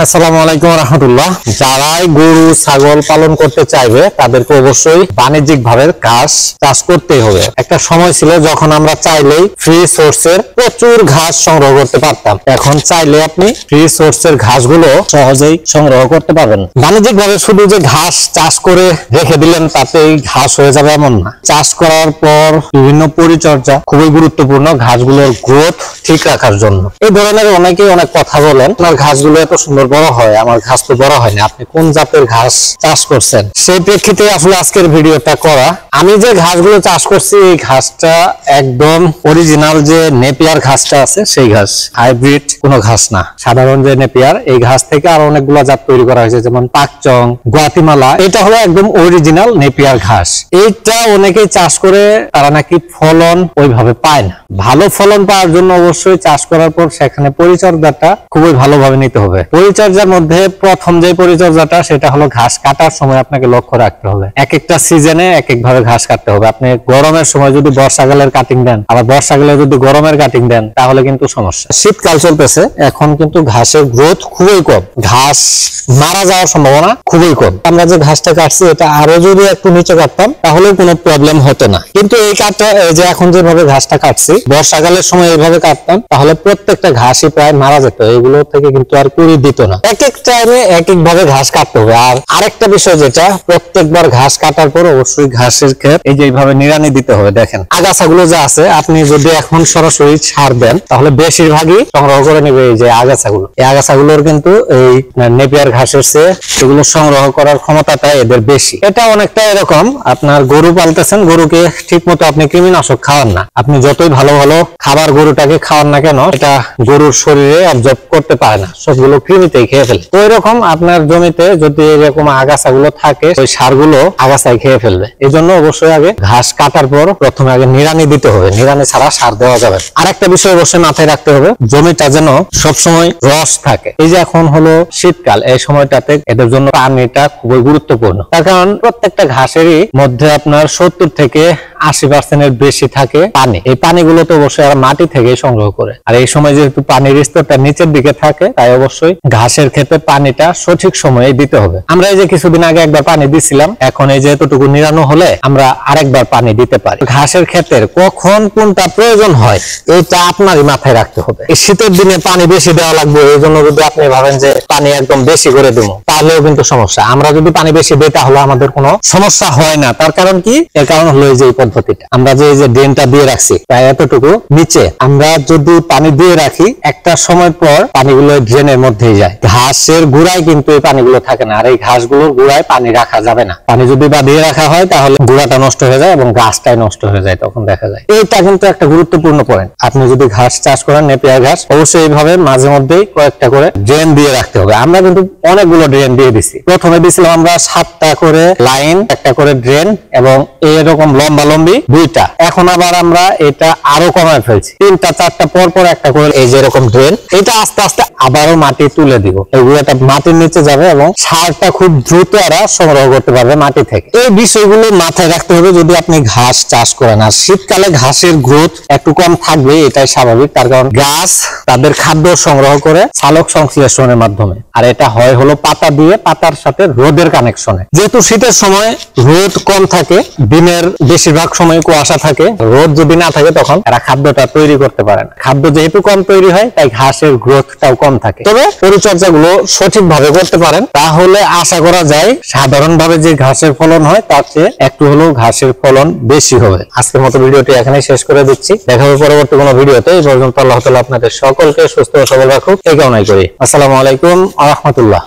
আসসালামু আলাইকুম ওয়া রাহমাতুল্লাহ। যারাই গরু ছাগল পালন করতে চাইবে তাদেরকে অবশ্যই বাণিজ্যিক ভাবে ঘাস চাষ করতেই হবে। একটা সময় ছিল যখন আমরা চাইলেই ফ্রি সোর্সের প্রচুর ঘাস সংগ্রহ করতে পারতাম। এখন চাইলে আপনি ফ্রি সোর্সের ঘাসগুলো সহজেই সংগ্রহ করতে পারবেন। বাণিজ্যিক ভাবে শুধু যে ঘাস চাষ করে রেখে দিলেন তাতেই ঘাস হয়ে যাবে এমন না। চাষ করার পর বিভিন্ন পরিচর্যা খুবই গুরুত্বপূর্ণ ঘাসগুলোর গ্রোথ ঠিক রাখার জন্য। এই ধরনের অনেকেই অনেক কথা বলেন, আপনার ঘাসগুলো এত সুন্দর বড় হয়, আমার ঘাস তো বড় হয় না, আপনি কোন জাতের ঘাস চাষ করছেন? সেই প্রেক্ষিতে আসলে আজকের ভিডিওটা করা। আমি যে ঘাসগুলো চাষ করছি এই ঘাসটা একদম অরিজিনাল যে নেপিয়ার ঘাসটা আছে সেই ঘাস, হাইব্রিড কোনো ঘাস না। সাধারণ যে নেপিয়ার এই ঘাস থেকে আরো অনেকগুলো জাত তৈরি করা হয়েছে, যেমন পাকচং, গুয়াতিমালা। এটা হলো একদম অরিজিনাল নেপিয়ার ঘাস। এইটা অনেকেই চাষ করে তারা নাকি ফলন ওইভাবে পায় না। ভালো ফলন পাওয়ার জন্য অবশ্যই চাষ করার পর সেখানে পরিচর্যাটা খুবই ভালোভাবে নিতে হবে। পরিচর্যার মধ্যে প্রথম যে পরিচর্যাটা সেটা হলো ঘাস কাটার সময় আপনাকে লক্ষ্য রাখতে হবে। এক একটা সিজনে এক এক ভাবে ঘাস কাটতে হবে। আপনি গরমের সময় যদি বর্ষাকালের কাটিং দেন, আবার বর্ষাকালে যদি গরমের কাটিং দেন তাহলে কিন্তু সমস্যা। শীতকাল চলতেছে, এখন কিন্তু ঘাসের গ্রোথ খুবই কম, ঘাস মারা যাওয়ার সম্ভাবনা খুবই কম। আমরা যে ঘাসটা কাটছি এটা আরো যদি একটু নিচে কাটতাম তাহলে কোনো প্রবলেম হতো না, কিন্তু এই কাটটা যে এখন যেভাবে ঘাসটা কাটছি বর্ষাকালের সময় এইভাবে কাটতাম তাহলে প্রত্যেকটা ঘাসই প্রায় মারা যেত, এগুলো থেকে কিন্তু আর কুড়ি দিত না। এক এক টাইমে এক এক ভাবে ঘাস কাটতে হবে। আর আরেকটা বিষয় যেটা, প্রত্যেকবার ঘাস কাটার পর অবশ্যই ঘাসের ক্ষেত এই যে এইভাবে নিড়ানি দিতে হবে। দেখেন আগাছাগুলো যা আছে, আপনি যদি এখন সরাসরি সার দেন তাহলে বেশিরভাগই সংগ্রহ করে নেবে এই যে আগাছাগুলো। এই আগাছাগুলোর কিন্তু এই নেপিয়ার ঘাসের চেয়ে এগুলো সংগ্রহ করার ক্ষমতাটা এদের বেশি। এটা অনেকটা এরকম, আপনার গরু পালতেছেন, গরুকে ঠিক মতো আপনি কৃমিনাশক খাওয়ান না, আপনি যতই ভালো ভালো খাবার গরুটাকে খাওয়ান না কেন এটা গরুর শরীরে অবজর্ব করতে পারে না, সবগুলো কৃমিতেই খেয়ে ফেলে। তো এরকম আপনার জমিতে যদি এরকম আগাছাগুলো থাকে ওই সারগুলো আগাছায় খেয়ে ফেলবে। এই জন্য অবশ্যই আগে ঘাস কাটার পর প্রথমে আগে নিড়ানি দিতে হবে, নিড়ানি ছাড়া সার দেওয়া যাবে। আরেকটা বিষয় অবশ্যই মাথায় রাখতে হবে, জমিটা যেন সবসময় রস থাকে। এই যে এখন হলো শীতকাল, এই সময়টাতে এদের জন্য পানিটা খুবই গুরুত্বপূর্ণ। তার কারণ প্রত্যেকটা ঘাসেরই মধ্যে আপনার 70 থেকে 80% বেশি থাকে পানি। এই পানিগুলো তো অবশ্যই আর মাটি থেকে সংগ্রহ করে। আর এই সময় যেহেতু পানির স্তরটা নিচের দিকে থাকে তাই অবশ্যই ঘাসের ক্ষেত্রে পানিটা সঠিক সময়ে দিতে হবে। আমরা এই যে কিছুদিন আগে একবার পানি দিছিলাম, এখন এই যে এতটুকু নিরানো হলে আমরা আরেকবার পানি দিতে পারি। ঘাসের ক্ষেত্রে কখন কোনটা প্রয়োজন হয় এটা আপনারই মাথায় রাখতে হবে। এই শীতের দিনে পানি বেশি দেওয়া লাগবে, এই জন্য যদি আপনি ভাবেন যে পানি একদম বেশি করে দেবো তাহলেও কিন্তু সমস্যা। আমরা যদি পানি বেশি দিই তাহলে আমাদের কোনো সমস্যা হয় না। তার কারণ কি? এর কারণ হলো এই যে পদ্ধতিটা, আমরা যে ড্রেনটা দিয়ে রাখছি প্রায় এতটুকু নিচে, আমরা যদি পানি দিয়ে রাখি একটা সময় পর পানিগুলো ড্রেনের মধ্যেই যায়। ঘাসের গুড়ায় কিন্তু এই পানিগুলো থাকে না, আর এই ঘাসগুলোর গুড়ায় পানি রাখা যাবে না। পানি যদি বা দিয়ে রাখা হয় তাহলে গুড়াটা নষ্ট হয়ে যায় এবং গাছটাই নষ্ট হয়ে যায়, তখন দেখা যায়। এইটা কিন্তু একটা গুরুত্বপূর্ণ পয়েন্ট। আপনি যদি ঘাস চাষ করেন নেপিয়ার ঘাস, অবশ্যই এইভাবে মাঝে মধ্যেই কয়েকটা করে ড্রেন দিয়ে রাখতে হবে। আমরা কিন্তু অনেকগুলো ড্রেন দিয়ে দিছি। প্রথমে দিছিলাম আমরা 7টা করে লাইন, একটা করে ড্রেন এবং এরকম লম্বা লম্বি 2টা। এখন আবার আমরা এটা আরো কমায় ফেলছি, 3টা 4টা পর পর একটা করে এই যে এরকম ড্রেন। এটা আস্তে আস্তে আবারও মাটি তুলে দিব, এগুলোটা মাটির নিচে যাবে এবং সারটা খুব দ্রুত এরা সংগ্রহ করতে পারবে মাটি থেকে। এই বিষয়গুলো মাথায় রাখতে হবে যদি আপনি ঘাস চাষ করেন। আর শীতকালে ঘাসের গ্রোথ একটু কম থাকবে, এটাই স্বাভাবিক। তার কারণ গাছ তাদের খাদ্য সংগ্রহ করে সালোক সংশ্লেষণের মাধ্যমে, আর এটা হয় হলো পাতা দিয়ে, পাতার সাথে রোদের কানেকশনে। যেহেতু শীতের সময় রোদ কম থাকে, দিনের বেশিরভাগ সময় কুয়াশা থাকে, রোদ যদি না থাকে তখন এরা খাদ্যটা তৈরি করতে পারে না। খাদ্য যেহেতু কম তৈরি হয় তাই ঘাসের গ্রোথটাও কম থাকে। তবে পরিচর্যাগুলো সঠিকভাবে করতে পারেন তাহলে আশা করা যায় সাধারণভাবে যে ঘাসের ফলন হয় তার চেয়ে একটু হলেও ঘাসের ফলন বেশি হবে। আজকের মতো ভিডিওটি এখানেই শেষ করে দিচ্ছি, দেখা হবে পরবর্তী কোনো ভিডিওতে। এই পর্যন্ত আল্লাহ তাআলা আপনাদের সকলকে সুস্থ ও সবল রাখুক এই কামনাই করি। আসসালামু আলাইকুম ওয়া রাহমাতুল্লাহ।